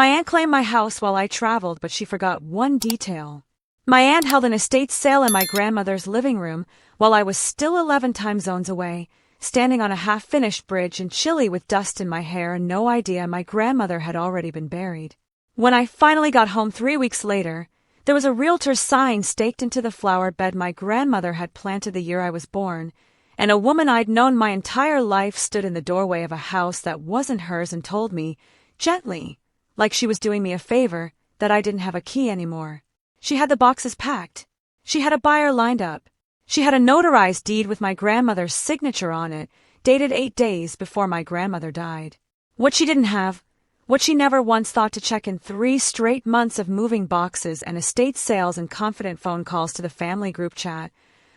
My aunt claimed my house while I traveled, but she forgot one detail. My aunt held an estate sale in my grandmother's living room while I was still 11 time zones away, standing on a half-finished bridge in Chile with dust in my hair and no idea my grandmother had already been buried. When I finally got home 3 weeks later, there was a realtor's sign staked into the flower bed my grandmother had planted the year I was born, and a woman I'd known my entire life stood in the doorway of a house that wasn't hers and told me, gently, like she was doing me a favor, that I didn't have a key anymore. She had the boxes packed. She had a buyer lined up. She had a notarized deed with my grandmother's signature on it, dated 8 days before my grandmother died. What she didn't have, what she never once thought to check in 3 straight months of moving boxes and estate sales and confident phone calls to the family group chat,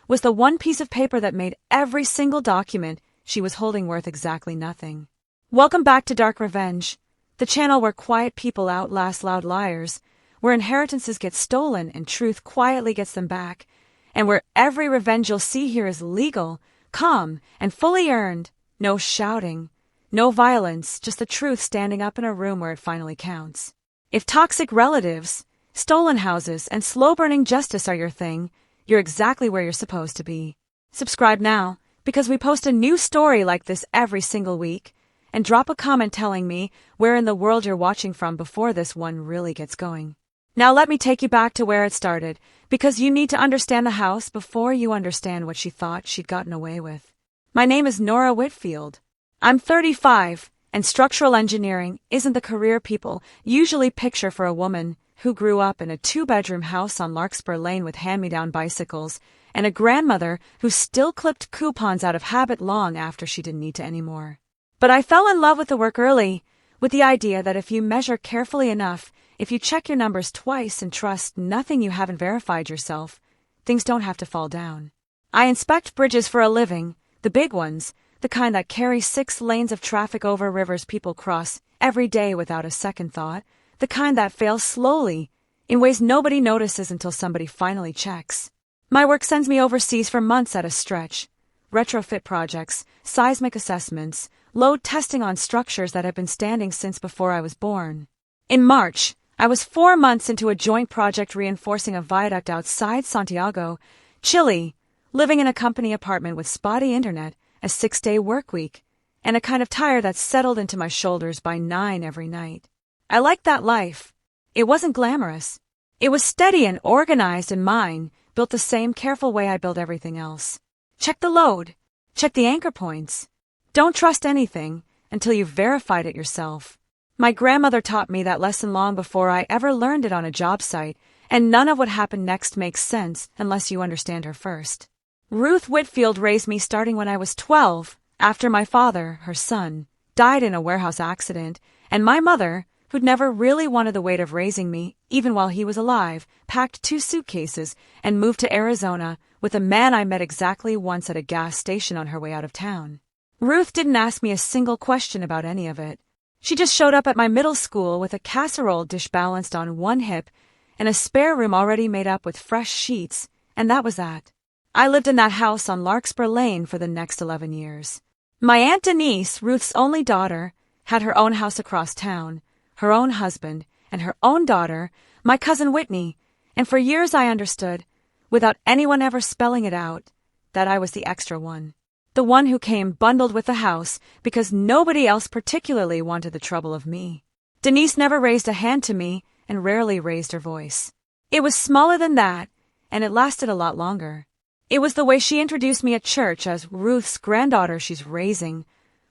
was the one piece of paper that made every single document she was holding worth exactly nothing. Welcome back to Dark Revenge, the channel where quiet people outlast loud liars, where inheritances get stolen and truth quietly gets them back, and where every revenge you'll see here is legal, calm, and fully earned. No shouting, no violence, just the truth standing up in a room where it finally counts. If toxic relatives, stolen houses, and slow-burning justice are your thing, you're exactly where you're supposed to be. Subscribe now, because we post a new story like this every single week, and drop a comment telling me where in the world you're watching from before this one really gets going. Now let me take you back to where it started, because you need to understand the house before you understand what she thought she'd gotten away with. My name is Nora Whitfield. I'm 35, and structural engineering isn't the career people usually picture for a woman who grew up in a 2-bedroom house on Larkspur Lane with hand-me-down bicycles, and a grandmother who still clipped coupons out of habit long after she didn't need to anymore. But I fell in love with the work early, with the idea that if you measure carefully enough, if you check your numbers twice and trust nothing you haven't verified yourself, things don't have to fall down. I inspect bridges for a living, the big ones, the kind that carry 6 lanes of traffic over rivers people cross every day without a second thought, the kind that fails slowly, in ways nobody notices until somebody finally checks. My work sends me overseas for months at a stretch. Retrofit projects, seismic assessments, load testing on structures that have been standing since before I was born. In March, I was 4 months into a joint project reinforcing a viaduct outside Santiago, Chile, living in a company apartment with spotty internet, a 6-day work week, and a kind of tire that settled into my shoulders by 9 every night. I liked that life. It wasn't glamorous. It was steady and organized, and mine built the same careful way I build everything else. Check the load. Check the anchor points. Don't trust anything until you've verified it yourself. My grandmother taught me that lesson long before I ever learned it on a job site, and none of what happened next makes sense unless you understand her first. Ruth Whitfield raised me starting when I was 12, after my father, her son, died in a warehouse accident, and my mother, who'd never really wanted the weight of raising me, even while he was alive, packed 2 suitcases and moved to Arizona with a man I met exactly once at a gas station on her way out of town. Ruth didn't ask me a single question about any of it. She just showed up at my middle school with a casserole dish balanced on one hip and a spare room already made up with fresh sheets, and that was that. I lived in that house on Larkspur Lane for the next 11 years. My Aunt Denise, Ruth's only daughter, had her own house across town, her own husband, and her own daughter, my cousin Whitney, and for years I understood, without anyone ever spelling it out, that I was the extra one. The one who came bundled with the house because nobody else particularly wanted the trouble of me. Denise never raised a hand to me and rarely raised her voice. It was smaller than that, and it lasted a lot longer. It was the way she introduced me at church as Ruth's granddaughter she's raising,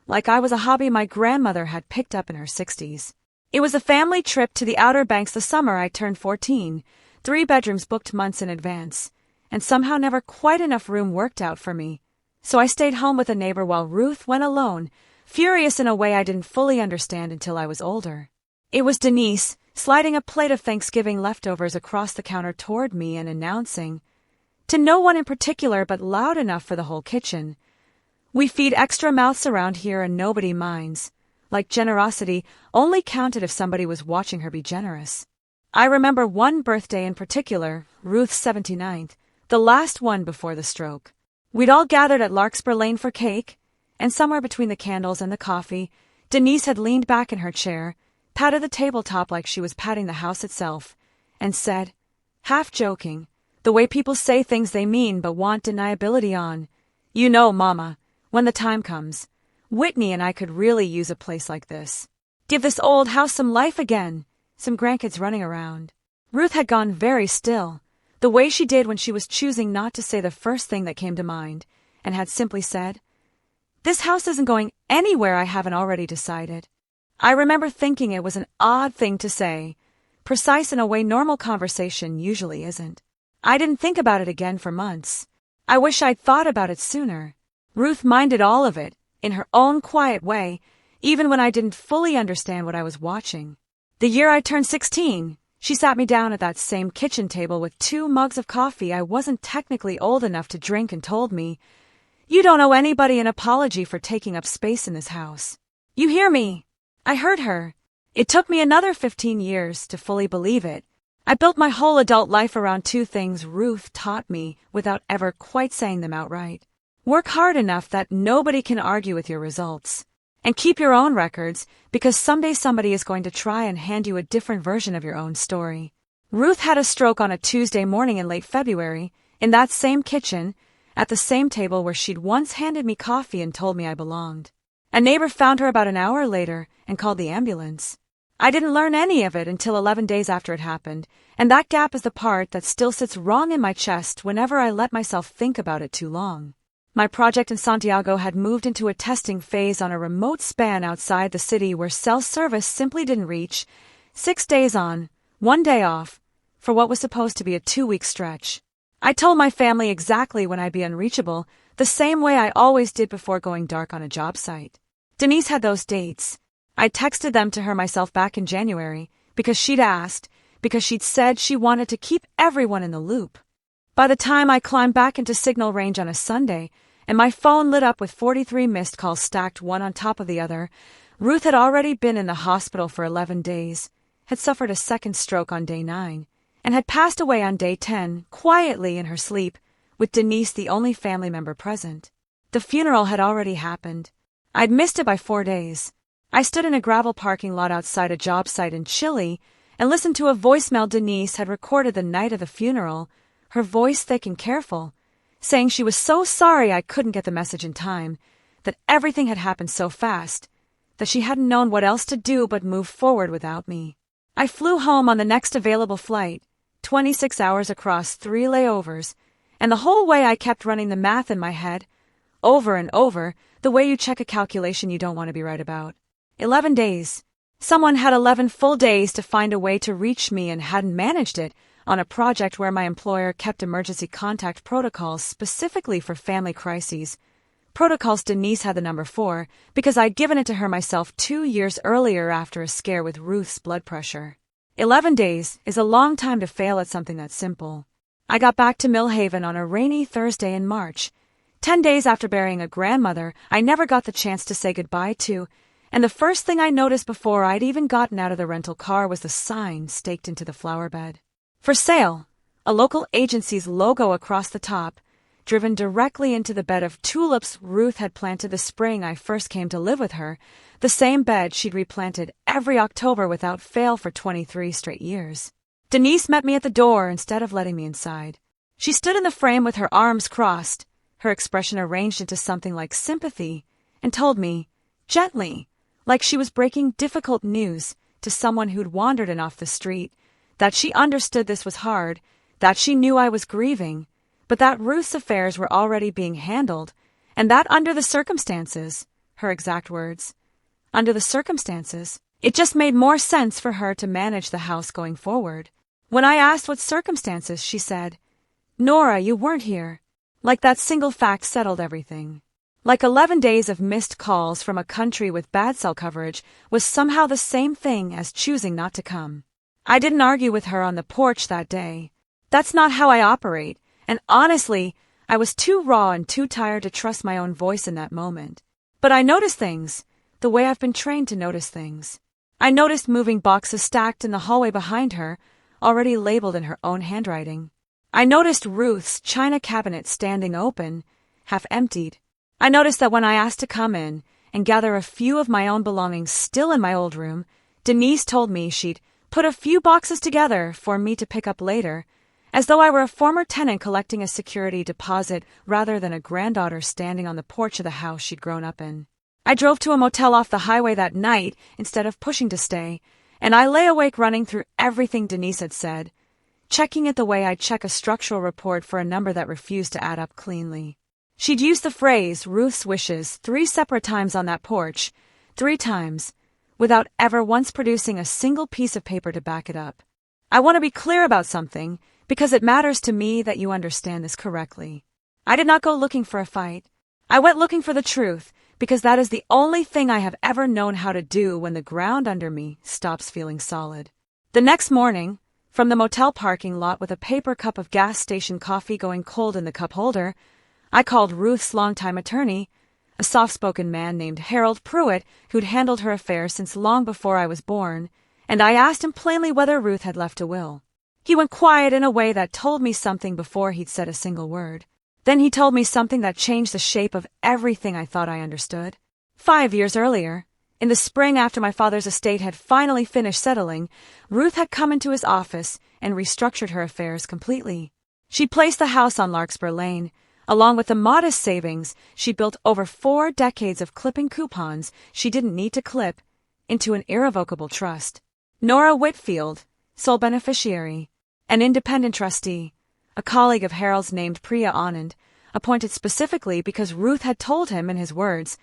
like I was a hobby my grandmother had picked up in her 60s. It was a family trip to the Outer Banks the summer I turned 14, 3 bedrooms booked months in advance, and somehow never quite enough room worked out for me. So I stayed home with a neighbor while Ruth went alone, furious in a way I didn't fully understand until I was older. It was Denise, sliding a plate of Thanksgiving leftovers across the counter toward me and announcing, to no one in particular but loud enough for the whole kitchen, "We feed extra mouths around here and nobody minds." Like generosity only counted if somebody was watching her be generous. I remember one birthday in particular, Ruth's 79th, the last one before the stroke. We'd all gathered at Larkspur Lane for cake, and somewhere between the candles and the coffee, Denise had leaned back in her chair, patted the tabletop like she was patting the house itself, and said, half joking, the way people say things they mean but want deniability on, "You know, Mama, when the time comes, Whitney and I could really use a place like this. Give this old house some life again, some grandkids running around." Ruth had gone very still, the way she did when she was choosing not to say the first thing that came to mind, and had simply said, "This house isn't going anywhere I haven't already decided." I remember thinking it was an odd thing to say, precise in a way normal conversation usually isn't. I didn't think about it again for months. I wish I'd thought about it sooner. Ruth minded all of it, in her own quiet way, even when I didn't fully understand what I was watching. The year I turned 16, she sat me down at that same kitchen table with 2 mugs of coffee I wasn't technically old enough to drink and told me, "You don't owe anybody an apology for taking up space in this house." You hear me? I heard her. It took me another 15 years to fully believe it. I built my whole adult life around 2 things Ruth taught me without ever quite saying them outright. Work hard enough that nobody can argue with your results. And keep your own records, because someday somebody is going to try and hand you a different version of your own story. Ruth had a stroke on a Tuesday morning in late February, in that same kitchen, at the same table where she'd once handed me coffee and told me I belonged. A neighbor found her about an hour later and called the ambulance. I didn't learn any of it until 11 days after it happened, and that gap is the part that still sits wrong in my chest whenever I let myself think about it too long. My project in Santiago had moved into a testing phase on a remote span outside the city where cell service simply didn't reach. 6 days on, 1 day off, for what was supposed to be a 2-week stretch. I told my family exactly when I'd be unreachable, the same way I always did before going dark on a job site. Denise had those dates. I texted them to her myself back in January, because she'd asked, because she'd said she wanted to keep everyone in the loop. By the time I climbed back into signal range on a Sunday, and my phone lit up with 43 missed calls stacked one on top of the other, Ruth had already been in the hospital for 11 days, had suffered a second stroke on day 9, and had passed away on day 10, quietly in her sleep, with Denise the only family member present. The funeral had already happened. I'd missed it by 4 days. I stood in a gravel parking lot outside a job site in Chile and listened to a voicemail Denise had recorded the night of the funeral, her voice thick and careful, saying she was so sorry I couldn't get the message in time, that everything had happened so fast, that she hadn't known what else to do but move forward without me. I flew home on the next available flight, 26 hours across 3 layovers, and the whole way I kept running the math in my head, over and over, the way you check a calculation you don't want to be right about. 11 days. Someone had 11 full days to find a way to reach me and hadn't managed it on a project where my employer kept emergency contact protocols specifically for family crises. Protocols Denise had the number 4 because I'd given it to her myself 2 years earlier after a scare with Ruth's blood pressure. 11 days is a long time to fail at something that simple. I got back to Millhaven on a rainy Thursday in March, 10 days after burying a grandmother I never got the chance to say goodbye to, and the first thing I noticed before I'd even gotten out of the rental car was the sign staked into the flower bed. For sale, a local agency's logo across the top, driven directly into the bed of tulips Ruth had planted the spring I first came to live with her, the same bed she'd replanted every October without fail for 23 straight years. Denise met me at the door instead of letting me inside. She stood in the frame with her arms crossed, her expression arranged into something like sympathy, and told me, gently, like she was breaking difficult news to someone who'd wandered in off the street, that she understood this was hard, that she knew I was grieving, but that Ruth's affairs were already being handled, and that under the circumstances, her exact words, under the circumstances, it just made more sense for her to manage the house going forward. When I asked what circumstances, she said, "Nora, you weren't here." Like that single fact settled everything. Like 11 days of missed calls from a country with bad cell coverage was somehow the same thing as choosing not to come. I didn't argue with her on the porch that day. That's not how I operate, and honestly, I was too raw and too tired to trust my own voice in that moment. But I noticed things, the way I've been trained to notice things. I noticed moving boxes stacked in the hallway behind her, already labeled in her own handwriting. I noticed Ruth's china cabinet standing open, half emptied. I noticed that when I asked to come in and gather a few of my own belongings still in my old room, Denise told me she'd put a few boxes together for me to pick up later, as though I were a former tenant collecting a security deposit rather than a granddaughter standing on the porch of the house she'd grown up in. I drove to a motel off the highway that night instead of pushing to stay, and I lay awake running through everything Denise had said, checking it the way I'd check a structural report for a number that refused to add up cleanly. She'd used the phrase Ruth's wishes 3 separate times on that porch, 3 times, without ever once producing a single piece of paper to back it up. I want to be clear about something, because it matters to me that you understand this correctly. I did not go looking for a fight. I went looking for the truth, because that is the only thing I have ever known how to do when the ground under me stops feeling solid. The next morning, from the motel parking lot with a paper cup of gas station coffee going cold in the cup holder, I called Ruth's longtime attorney, a soft-spoken man named Harold Pruitt who'd handled her affairs since long before I was born, and I asked him plainly whether Ruth had left a will. He went quiet in a way that told me something before he'd said a single word. Then he told me something that changed the shape of everything I thought I understood. 5 years earlier, in the spring after my father's estate had finally finished settling, Ruth had come into his office and restructured her affairs completely. She placed the house on Larkspur Lane. Along with the modest savings she built over 4 decades of clipping coupons she didn't need to clip, into an irrevocable trust. Nora Whitfield, sole beneficiary, an independent trustee, a colleague of Harold's named Priya Anand, appointed specifically because Ruth had told him in his words,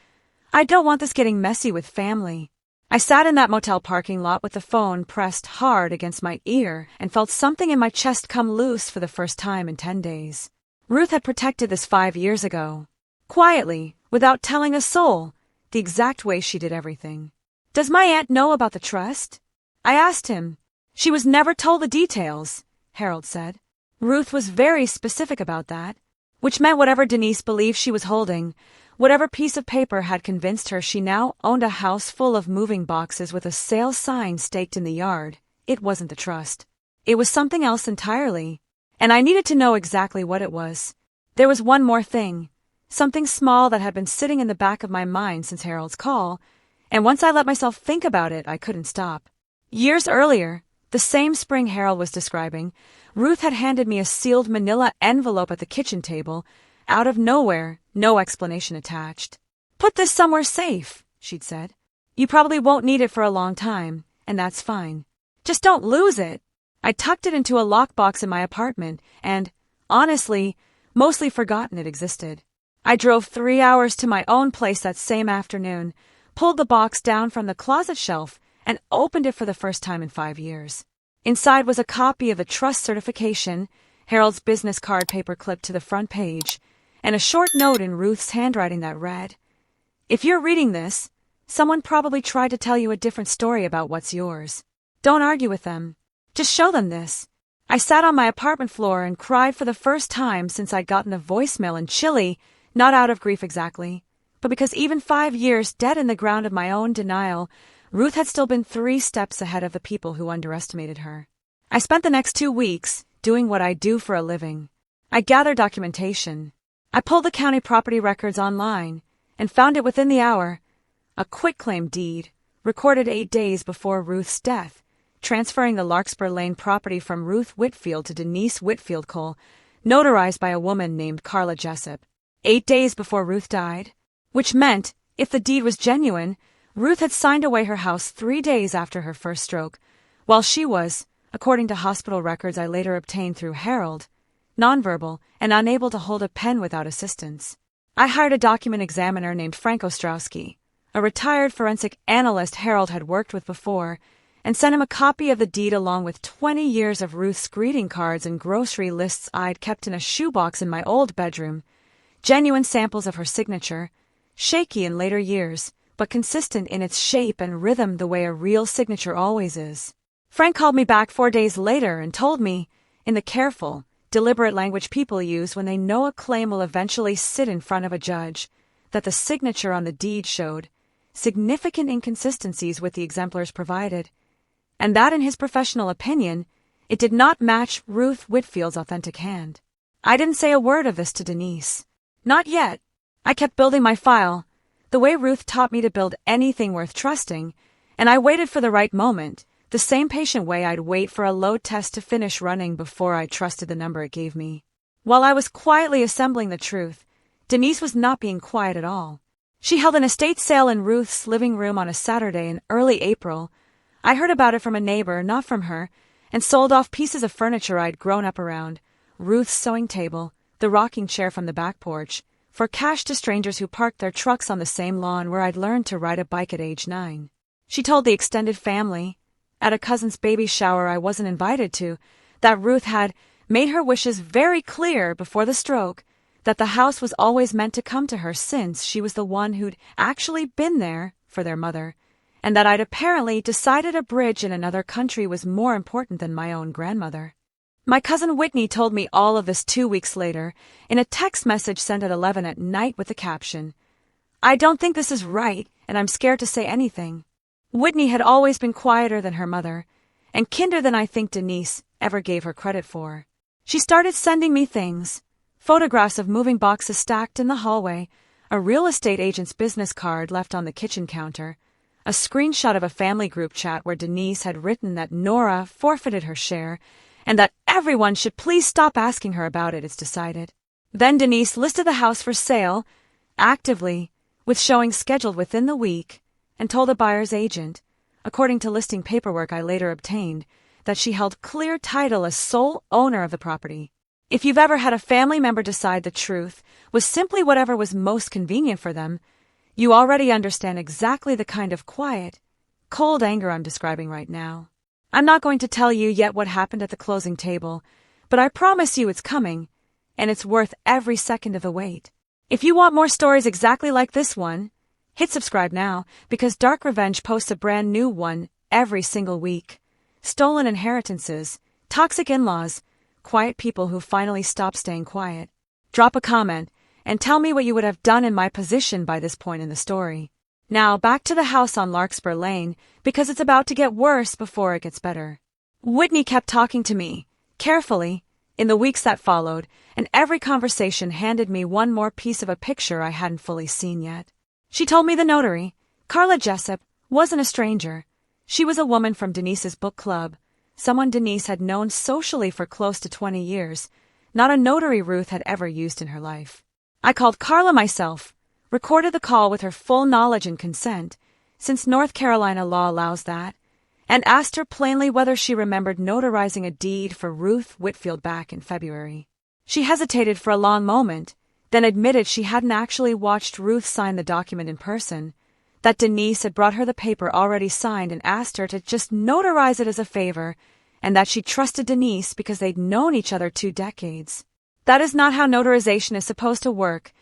"I don't want this getting messy with family." I sat in that motel parking lot with the phone pressed hard against my ear and felt something in my chest come loose for the first time in 10 days. Ruth had protected this 5 years ago, quietly, without telling a soul, the exact way she did everything. "Does my aunt know about the trust?" I asked him. "She was never told the details," Harold said. Ruth was very specific about that, which meant whatever Denise believed she was holding, whatever piece of paper had convinced her she now owned a house full of moving boxes with a sale sign staked in the yard, it wasn't the trust. It was something else entirely. And I needed to know exactly what it was. There was one more thing, something small that had been sitting in the back of my mind since Harold's call, and once I let myself think about it, I couldn't stop. Years earlier, the same spring Harold was describing, Ruth had handed me a sealed manila envelope at the kitchen table, out of nowhere, no explanation attached. "Put this somewhere safe," she'd said. "You probably won't need it for a long time, and that's fine. Just don't lose it." I tucked it into a lockbox in my apartment and, honestly, mostly forgotten it existed. I drove 3 hours to my own place that same afternoon, pulled the box down from the closet shelf, and opened it for the first time in 5 years. Inside was a copy of the trust certification, Harold's business card paper clipped to the front page, and a short note in Ruth's handwriting that read, "If you're reading this, someone probably tried to tell you a different story about what's yours. Don't argue with them. Just show them this." I sat on my apartment floor and cried for the first time since I'd gotten a voicemail in Chile, not out of grief exactly, but because even 5 years dead in the ground of my own denial, Ruth had still been 3 steps ahead of the people who underestimated her. I spent the next 2 weeks doing what I do for a living. I gathered documentation. I pulled the county property records online and found it within the hour, a quitclaim deed recorded 8 days before Ruth's death, transferring the Larkspur Lane property from Ruth Whitfield to Denise Whitfield Cole, notarized by a woman named Carla Jessup, 8 days before Ruth died, which meant, if the deed was genuine, Ruth had signed away her house 3 days after her first stroke, while she was, according to hospital records I later obtained through Harold, nonverbal and unable to hold a pen without assistance. I hired a document examiner named Frank Ostrowski, a retired forensic analyst Harold had worked with before, and sent him a copy of the deed along with 20 years of Ruth's greeting cards and grocery lists I'd kept in a shoebox in my old bedroom, genuine samples of her signature, shaky in later years, but consistent in its shape and rhythm the way a real signature always is. Frank called me back 4 days later and told me, in the careful, deliberate language people use when they know a claim will eventually sit in front of a judge, that the signature on the deed showed significant inconsistencies with the exemplars provided, and that in his professional opinion, it did not match Ruth Whitfield's authentic hand. I didn't say a word of this to Denise. Not yet. I kept building my file, the way Ruth taught me to build anything worth trusting, And I waited for the right moment, the same patient way I'd wait for a load test to finish running before I trusted the number it gave me. While I was quietly assembling the truth, Denise was not being quiet at all. She held an estate sale in Ruth's living room on a Saturday in early April. I heard about it from a neighbor, not from her, and sold off pieces of furniture I'd grown up around, Ruth's sewing table, the rocking chair from the back porch, for cash to strangers who parked their trucks on the same lawn where I'd learned to ride a bike at age 9. She told the extended family, at a cousin's baby shower I wasn't invited to, that Ruth had made her wishes very clear before the stroke, that the house was always meant to come to her since she was the one who'd actually been there for their mother, and that I'd apparently decided a bridge in another country was more important than my own grandmother. My cousin Whitney told me all of this 2 weeks later in a text message sent at 11 at night with the caption, "I don't think this is right, and I'm scared to say anything." Whitney had always been quieter than her mother, and kinder than I think Denise ever gave her credit for. She started sending me things, photographs of moving boxes stacked in the hallway, a real estate agent's business card left on the kitchen counter, a screenshot of a family group chat where Denise had written that Nora forfeited her share, and that everyone should please stop asking her about it, it's decided. Then Denise listed the house for sale, actively, with showings scheduled within the week, and told a buyer's agent, according to listing paperwork I later obtained, that she held clear title as sole owner of the property. If you've ever had a family member decide the truth was simply whatever was most convenient for them, you already understand exactly the kind of quiet, cold anger I'm describing right now. I'm not going to tell you yet what happened at the closing table, but I promise you it's coming, and it's worth every second of the wait. If you want more stories exactly like this one, hit subscribe now, because Dark Revenge posts a brand new one every single week. Stolen inheritances, toxic in-laws, quiet people who finally stop staying quiet. Drop a comment and tell me what you would have done in my position by this point in the story. Now back to the house on Larkspur Lane, because it's about to get worse before it gets better. Whitney kept talking to me, carefully, in the weeks that followed, and every conversation handed me one more piece of a picture I hadn't fully seen yet. She told me the notary, Carla Jessup, wasn't a stranger. She was a woman from Denise's book club, someone Denise had known socially for close to 20 years, not a notary Ruth had ever used in her life. I called Carla myself, recorded the call with her full knowledge and consent, since North Carolina law allows that, and asked her plainly whether she remembered notarizing a deed for Ruth Whitfield back in February. She hesitated for a long moment, then admitted she hadn't actually watched Ruth sign the document in person, that Denise had brought her the paper already signed and asked her to just notarize it as a favor, and that she trusted Denise because they'd known each other 2 decades. That is not how notarization is supposed to work,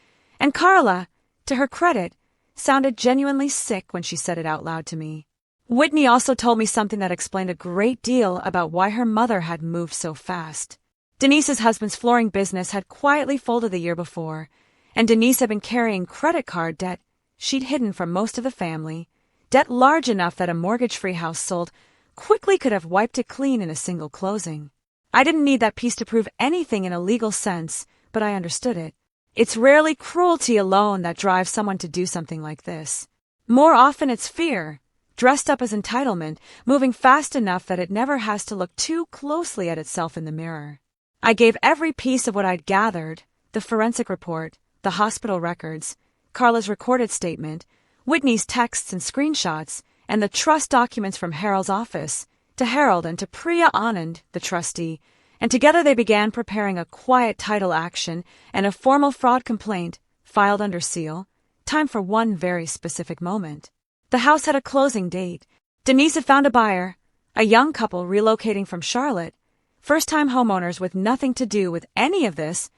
and Carla, to her credit, sounded genuinely sick when she said it out loud to me. Whitney also told me something that explained a great deal about why her mother had moved so fast. Denise's husband's flooring business had quietly folded the year before, and Denise had been carrying credit card debt she'd hidden from most of the family, debt large enough that a mortgage-free house sold quickly could have wiped it clean in a single closing. I didn't need that piece to prove anything in a legal sense, but I understood it. It's rarely cruelty alone that drives someone to do something like this. More often it's fear, dressed up as entitlement, moving fast enough that it never has to look too closely at itself in the mirror. I gave every piece of what I'd gathered, the forensic report, the hospital records, Carla's recorded statement, Whitney's texts and screenshots, and the trust documents from Harold's office, to Harold and to Priya Anand, the trustee, and together they began preparing a quiet title action and a formal fraud complaint, filed under seal, time for one very specific moment. The house had a closing date. Denise had found a buyer, a young couple relocating from Charlotte, first-time homeowners with nothing to do with any of this,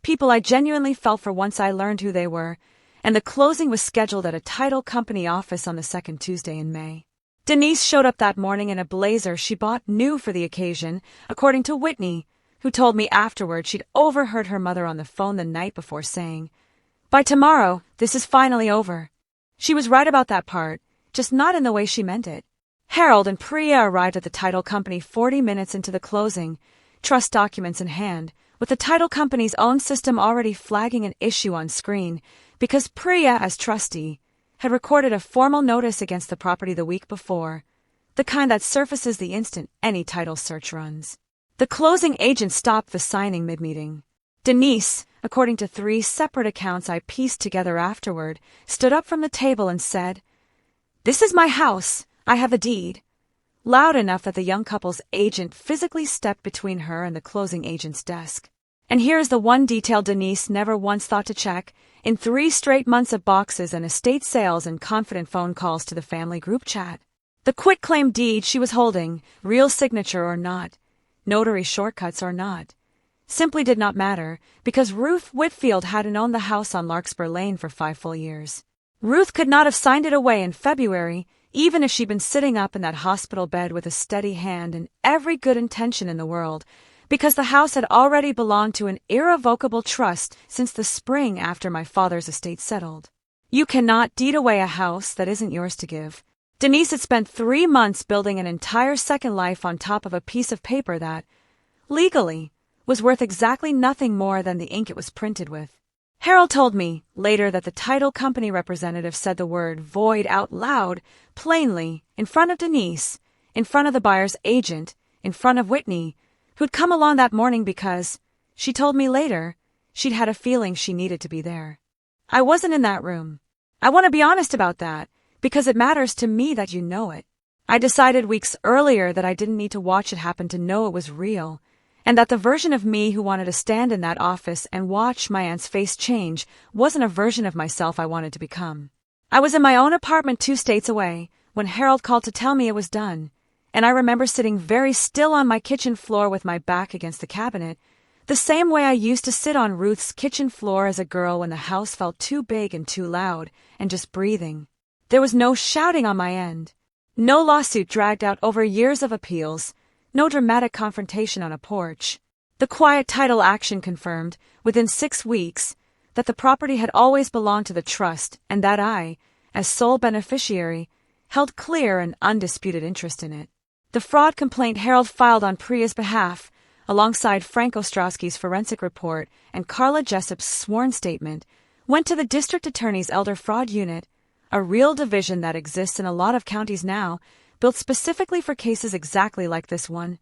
people I genuinely felt for once I learned who they were, and the closing was scheduled at a title company office on the second Tuesday in May. Denise showed up that morning in a blazer she bought new for the occasion, according to Whitney, who told me afterward she'd overheard her mother on the phone the night before saying, "By tomorrow, this is finally over." She was right about that part, just not in the way she meant it. Harold and Priya arrived at the title company 40 minutes into the closing, trust documents in hand, with the title company's own system already flagging an issue on screen, because Priya, as trustee, had recorded a formal notice against the property the week before, the kind that surfaces the instant any title search runs. The closing agent stopped the signing mid-meeting. Denise, according to 3 separate accounts I pieced together afterward, stood up from the table and said, "This is my house. I have a deed," loud enough that the young couple's agent physically stepped between her and the closing agent's desk. And here's the one detail Denise never once thought to check. In 3 straight months of boxes and estate sales and confident phone calls to the family group chat, the quitclaim deed she was holding, real signature or not, notary shortcuts or not, simply did not matter because Ruth Whitfield hadn't owned the house on Larkspur Lane for 5 full years. Ruth could not have signed it away in February, even if she'd been sitting up in that hospital bed with a steady hand and every good intention in the world, because the house had already belonged to an irrevocable trust since the spring after my father's estate settled. You cannot deed away a house that isn't yours to give. Denise had spent 3 months building an entire second life on top of a piece of paper that, legally, was worth exactly nothing more than the ink it was printed with. Harold told me later that the title company representative said the word void out loud, plainly, in front of Denise, in front of the buyer's agent, in front of Whitney, who'd come along that morning because, she told me later, she'd had a feeling she needed to be there. I wasn't in that room. I want to be honest about that, because it matters to me that you know it. I decided weeks earlier that I didn't need to watch it happen to know it was real, and that the version of me who wanted to stand in that office and watch my aunt's face change wasn't a version of myself I wanted to become. I was in my own apartment 2 states away when Harold called to tell me it was done, and I remember sitting very still on my kitchen floor with my back against the cabinet, the same way I used to sit on Ruth's kitchen floor as a girl when the house felt too big and too loud, and just breathing. There was no shouting on my end, no lawsuit dragged out over years of appeals, no dramatic confrontation on a porch. The quiet title action confirmed, within 6 weeks, that the property had always belonged to the trust and that I, as sole beneficiary, held clear and undisputed interest in it. The fraud complaint Harold filed on Priya's behalf, alongside Frank Ostrowski's forensic report and Carla Jessup's sworn statement, went to the district attorney's elder fraud unit, a real division that exists in a lot of counties now, built specifically for cases exactly like this one.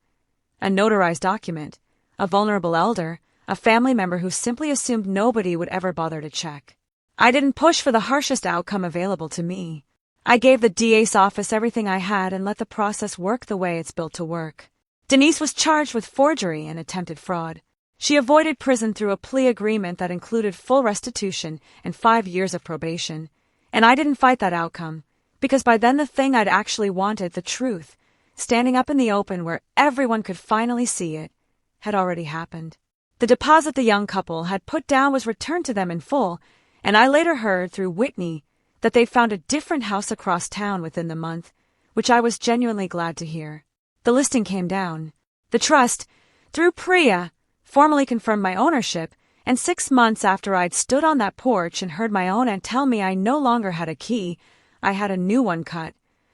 A notarized document, a vulnerable elder, a family member who simply assumed nobody would ever bother to check. I didn't push for the harshest outcome available to me. I gave the DA's office everything I had and let the process work the way it's built to work. Denise was charged with forgery and attempted fraud. She avoided prison through a plea agreement that included full restitution and 5 years of probation. And I didn't fight that outcome, because by then the thing I'd actually wanted, the truth, standing up in the open where everyone could finally see it, had already happened. The deposit the young couple had put down was returned to them in full, and I later heard through Whitney that they'd found a different house across town within the month, which I was genuinely glad to hear. The listing came down. The trust, through Priya, formally confirmed my ownership, and 6 months after I'd stood on that porch and heard my own aunt tell me I no longer had a key, I had a new one cut,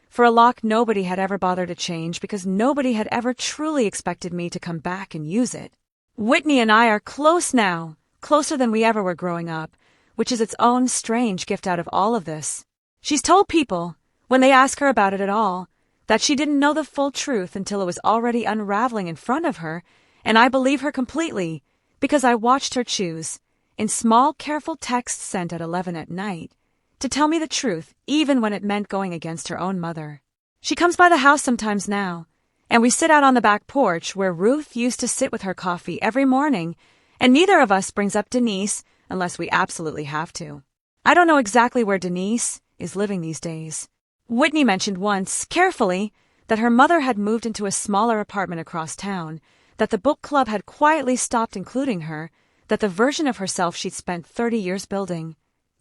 for a lock nobody had ever bothered to change because nobody had ever truly expected me to come back and use it. Whitney and I are close now, closer than we ever were growing up, which is its own strange gift out of all of this. She's told people, when they ask her about it at all, that she didn't know the full truth until it was already unraveling in front of her, and I believe her completely, because I watched her choose, in small, careful texts sent at 11 at night, to tell me the truth, even when it meant going against her own mother. She comes by the house sometimes now, and we sit out on the back porch where Ruth used to sit with her coffee every morning, and neither of us brings up Denise unless we absolutely have to. I don't know exactly where Denise is living these days. Whitney mentioned once, carefully, that her mother had moved into a smaller apartment across town, that the book club had quietly stopped including her, that the version of herself she'd spent 30 years building,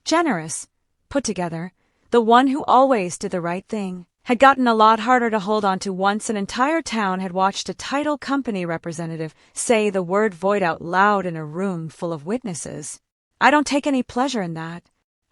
generous, put together, the one who always did the right thing, had gotten a lot harder to hold on to once an entire town had watched a title company representative say the word void out loud in a room full of witnesses. I don't take any pleasure in that.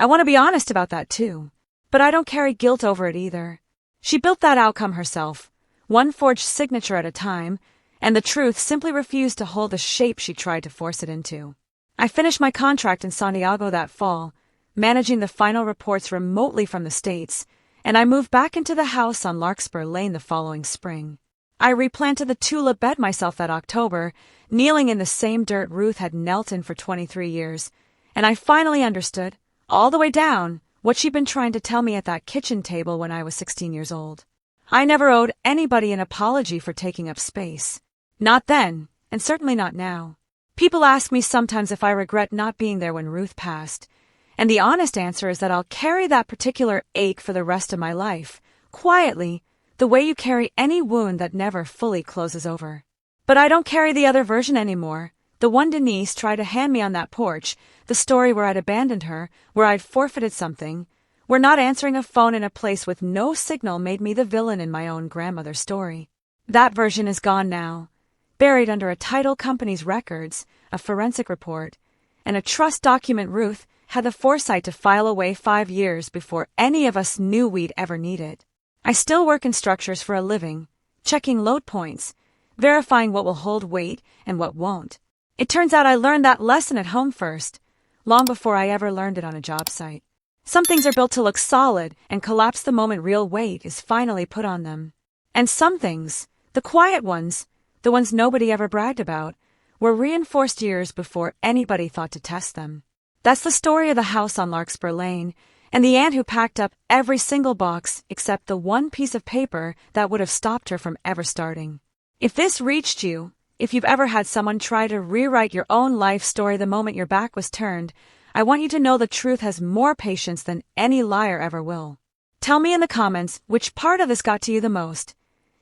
I want to be honest about that too. But I don't carry guilt over it either. She built that outcome herself, one forged signature at a time, and the truth simply refused to hold the shape she tried to force it into. I finished my contract in Santiago that fall, managing the final reports remotely from the States, and I moved back into the house on Larkspur Lane the following spring. I replanted the tulip bed myself that October, kneeling in the same dirt Ruth had knelt in for 23 years, and I finally understood, all the way down, what she'd been trying to tell me at that kitchen table when I was 16 years old. I never owed anybody an apology for taking up space. Not then, and certainly not now. People ask me sometimes if I regret not being there when Ruth passed, and the honest answer is that I'll carry that particular ache for the rest of my life, quietly, the way you carry any wound that never fully closes over. But I don't carry the other version anymore, the one Denise tried to hand me on that porch, the story where I'd abandoned her, where I'd forfeited something, where not answering a phone in a place with no signal made me the villain in my own grandmother's story. That version is gone now, buried under a title company's records, a forensic report, and a trust document Ruth had the foresight to file away 5 years before any of us knew we'd ever need it. I still work in structures for a living, checking load points, verifying what will hold weight and what won't. It turns out I learned that lesson at home first, long before I ever learned it on a job site. Some things are built to look solid and collapse the moment real weight is finally put on them. And some things, the quiet ones, the ones nobody ever bragged about, were reinforced years before anybody thought to test them. That's the story of the house on Larkspur Lane, and the aunt who packed up every single box except the one piece of paper that would have stopped her from ever starting. If this reached you, if you've ever had someone try to rewrite your own life story the moment your back was turned, I want you to know the truth has more patience than any liar ever will. Tell me in the comments which part of this got to you the most.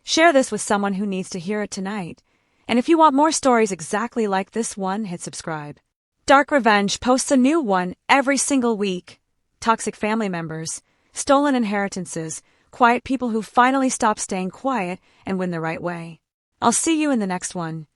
Share this with someone who needs to hear it tonight. And if you want more stories exactly like this one, hit subscribe. Dark Revenge posts a new one every single week. Toxic family members, stolen inheritances, quiet people who finally stop staying quiet and win the right way. I'll see you in the next one.